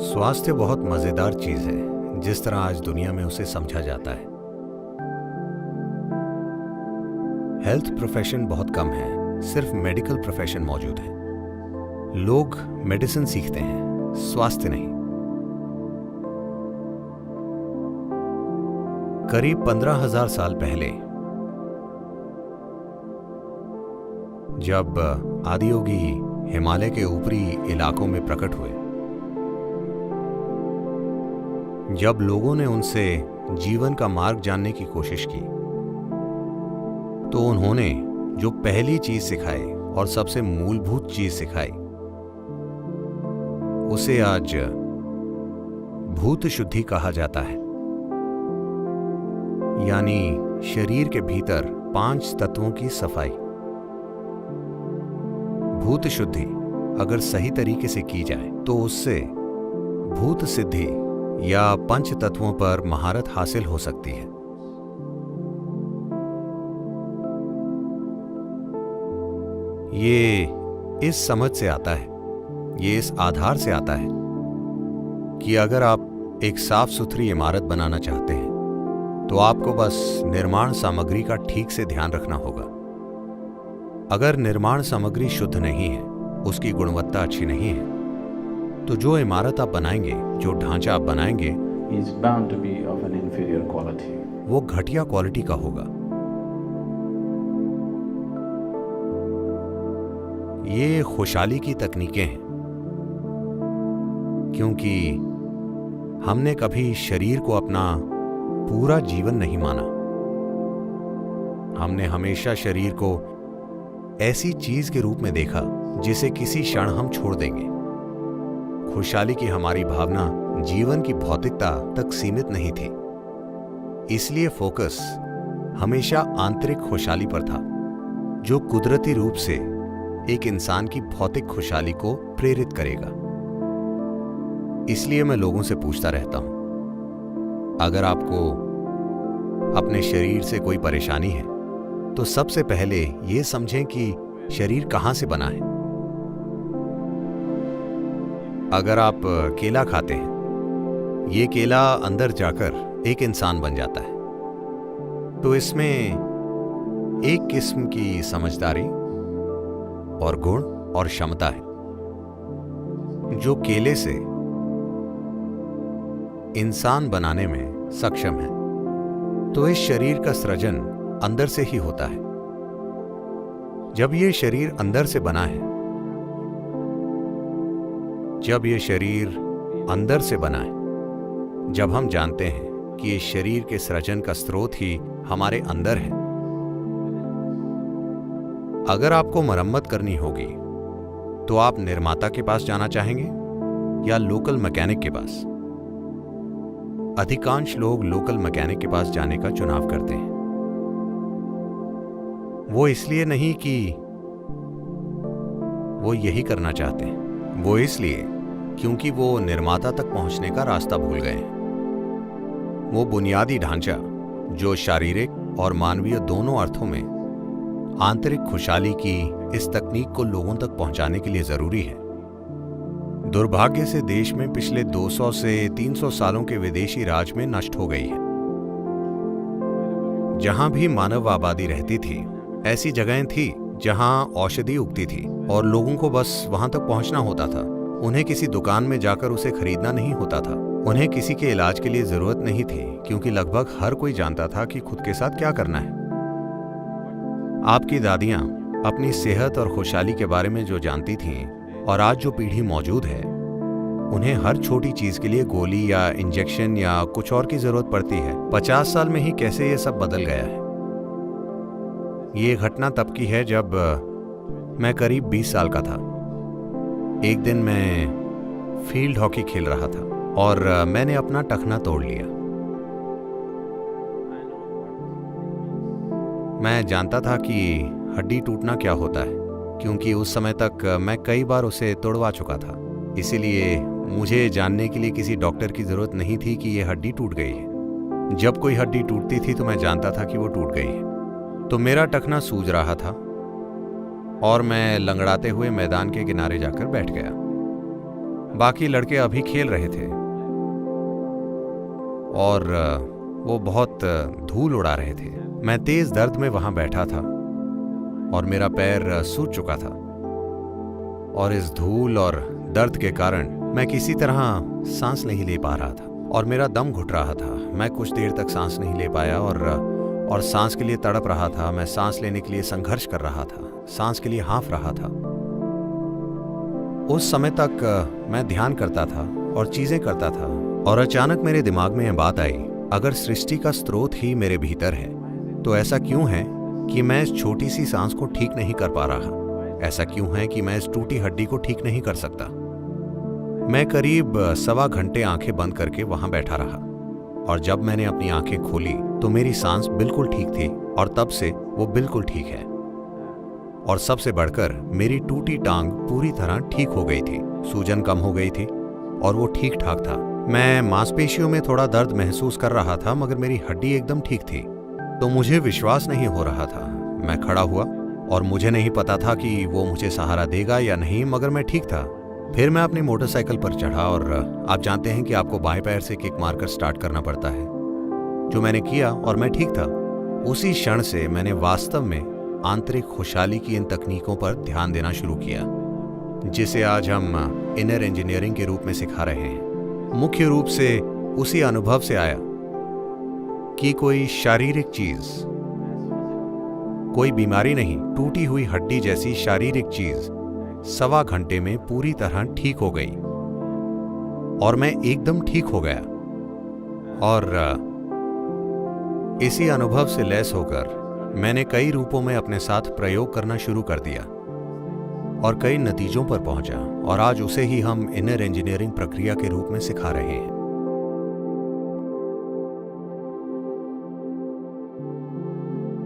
स्वास्थ्य बहुत मजेदार चीज है, जिस तरह आज दुनिया में उसे समझा जाता है। हेल्थ प्रोफेशन बहुत कम है, सिर्फ मेडिकल प्रोफेशन मौजूद है। लोग मेडिसिन सीखते हैं, स्वास्थ्य नहीं। करीब 15,000 साल पहले जब आदियोगी हिमालय के ऊपरी इलाकों में प्रकट हुए, जब लोगों ने उनसे जीवन का मार्ग जानने की कोशिश की, तो उन्होंने जो पहली चीज सिखाई और सबसे मूलभूत चीज सिखाई, उसे आज भूत शुद्धि कहा जाता है। यानी शरीर के भीतर 5 तत्वों की सफाई। भूत शुद्धि अगर सही तरीके से की जाए तो उससे भूत सिद्धि या पंच तत्वों पर महारत हासिल हो सकती है। ये इस समझ से आता है, ये इस आधार से आता है कि अगर आप एक साफ सुथरी इमारत बनाना चाहते हैं तो आपको बस निर्माण सामग्री का ठीक से ध्यान रखना होगा। अगर निर्माण सामग्री शुद्ध नहीं है, उसकी गुणवत्ता अच्छी नहीं है, तो जो इमारत आप बनाएंगे, जो ढांचा आप बनाएंगे, is bound to be of an inferior quality. वो घटिया क्वालिटी का होगा। ये खुशहाली की तकनीकें हैं, क्योंकि हमने कभी शरीर को अपना पूरा जीवन नहीं माना। हमने हमेशा शरीर को ऐसी चीज के रूप में देखा जिसे किसी क्षण हम छोड़ देंगे। खुशहाली की हमारी भावना जीवन की भौतिकता तक सीमित नहीं थी, इसलिए फोकस हमेशा आंतरिक खुशहाली पर था, जो कुदरती रूप से एक इंसान की भौतिक खुशहाली को प्रेरित करेगा। इसलिए मैं लोगों से पूछता रहता हूं, अगर आपको अपने शरीर से कोई परेशानी है तो सबसे पहले यह समझें कि शरीर कहां से बना है। अगर आप केला खाते हैं, ये केला अंदर जाकर एक इंसान बन जाता है, तो इसमें एक किस्म की समझदारी और गुण और क्षमता है जो केले से इंसान बनाने में सक्षम है। तो इस शरीर का सृजन अंदर से ही होता है। जब ये शरीर अंदर से बना है, जब ये शरीर अंदर से बना है, जब हम जानते हैं कि इस शरीर के सृजन का स्रोत ही हमारे अंदर है, अगर आपको मरम्मत करनी होगी तो आप निर्माता के पास जाना चाहेंगे या लोकल मैकेनिक के पास? अधिकांश लोग लोकल मैकेनिक के पास जाने का चुनाव करते हैं। वो इसलिए नहीं कि वो यही करना चाहते हैं, वो इसलिए क्योंकि वो निर्माता तक पहुंचने का रास्ता भूल गए हैं। वो बुनियादी ढांचा जो शारीरिक और मानवीय दोनों अर्थों में आंतरिक खुशहाली की इस तकनीक को लोगों तक पहुंचाने के लिए जरूरी है। दुर्भाग्य से देश में पिछले 200 से 300 सालों के विदेशी राज में नष्ट हो गई है। जहां भी मानव आबादी रहती थी, ऐसी जगहें थी जहां औषधि उगती थी और लोगों को बस वहां तक पहुंचना होता था। उन्हें किसी दुकान में जाकर उसे खरीदना नहीं होता था। उन्हें किसी के इलाज के लिए जरूरत नहीं थी, क्योंकि लगभग हर कोई जानता था कि खुद के साथ क्या करना है। आपकी दादियां अपनी सेहत और खुशहाली के बारे में जो जानती थीं, और आज जो पीढ़ी मौजूद है, उन्हें हर छोटी चीज के लिए गोली या इंजेक्शन या कुछ और की जरूरत पड़ती है। 50 साल में ही कैसे ये सब बदल गया है। ये घटना तब की है जब मैं करीब 20 साल का था। एक दिन मैं फील्ड हॉकी खेल रहा था और मैंने अपना टखना तोड़ लिया। मैं जानता था कि हड्डी टूटना क्या होता है, क्योंकि उस समय तक मैं कई बार उसे तोड़वा चुका था। इसीलिए मुझे जानने के लिए किसी डॉक्टर की जरूरत नहीं थी कि यह हड्डी टूट गई है। जब कोई हड्डी टूटती थी तो मैं जानता था कि वो टूट गई है। तो मेरा टखना सूज रहा था और मैं लंगड़ाते हुए मैदान के किनारे जाकर बैठ गया। बाकी लड़के अभी खेल रहे थे और वो बहुत धूल उड़ा रहे थे। मैं तेज दर्द में वहां बैठा था और मेरा पैर सूज चुका था और इस धूल और दर्द के कारण मैं किसी तरह सांस नहीं ले पा रहा था और मेरा दम घुट रहा था। मैं कुछ देर तक सांस नहीं ले पाया और सांस के लिए तड़प रहा था। मैं सांस लेने के लिए संघर्ष कर रहा था, सांस के लिए हाँफ रहा था। उस समय तक मैं ध्यान करता था और चीजें करता था और अचानक मेरे दिमाग में यह बात आई, अगर सृष्टि का स्रोत ही मेरे भीतर है तो ऐसा क्यों है कि मैं इस छोटी सी सांस को ठीक नहीं कर पा रहा? ऐसा क्यों है कि मैं इस टूटी हड्डी को ठीक नहीं कर सकता? मैं करीब 1.25 घंटे आंखें बंद करके वहां बैठा रहा और जब मैंने अपनी आंखें खोली तो मेरी सांस बिल्कुल ठीक थी और तब से वो बिल्कुल ठीक है। और सबसे बढ़कर मेरी टूटी टांग पूरी तरह ठीक हो गई थी, सूजन कम हो गई थी और वो ठीक ठाक था। मैं मांसपेशियों में थोड़ा दर्द महसूस कर रहा था मगर मेरी हड्डी एकदम ठीक थी। तो मुझे विश्वास नहीं हो रहा था। मैं खड़ा हुआ और मुझे नहीं पता था कि वो मुझे सहारा देगा या नहीं, मगर मैं ठीक था। फिर मैं अपनी मोटरसाइकिल पर चढ़ा और आप जानते हैं कि आपको बाएं पैर से किक मारकर स्टार्ट करना पड़ता है, जो मैंने किया और मैं ठीक था। उसी क्षण से मैंने वास्तव में आंतरिक खुशहाली की इन तकनीकों पर ध्यान देना शुरू किया, जिसे आज हम इनर इंजीनियरिंग के रूप में सिखा रहे हैं। मुख्य रूप से उसी अनुभव से आया कि कोई शारीरिक चीज, कोई बीमारी नहीं, टूटी हुई हड्डी जैसी शारीरिक चीज 1.25 घंटे में पूरी तरह ठीक हो गई और मैं एकदम ठीक हो गया। और इसी अनुभव से लैस होकर मैंने कई रूपों में अपने साथ प्रयोग करना शुरू कर दिया और कई नतीजों पर पहुंचा और आज उसे ही हम इनर इंजीनियरिंग प्रक्रिया के रूप में सिखा रहे हैं।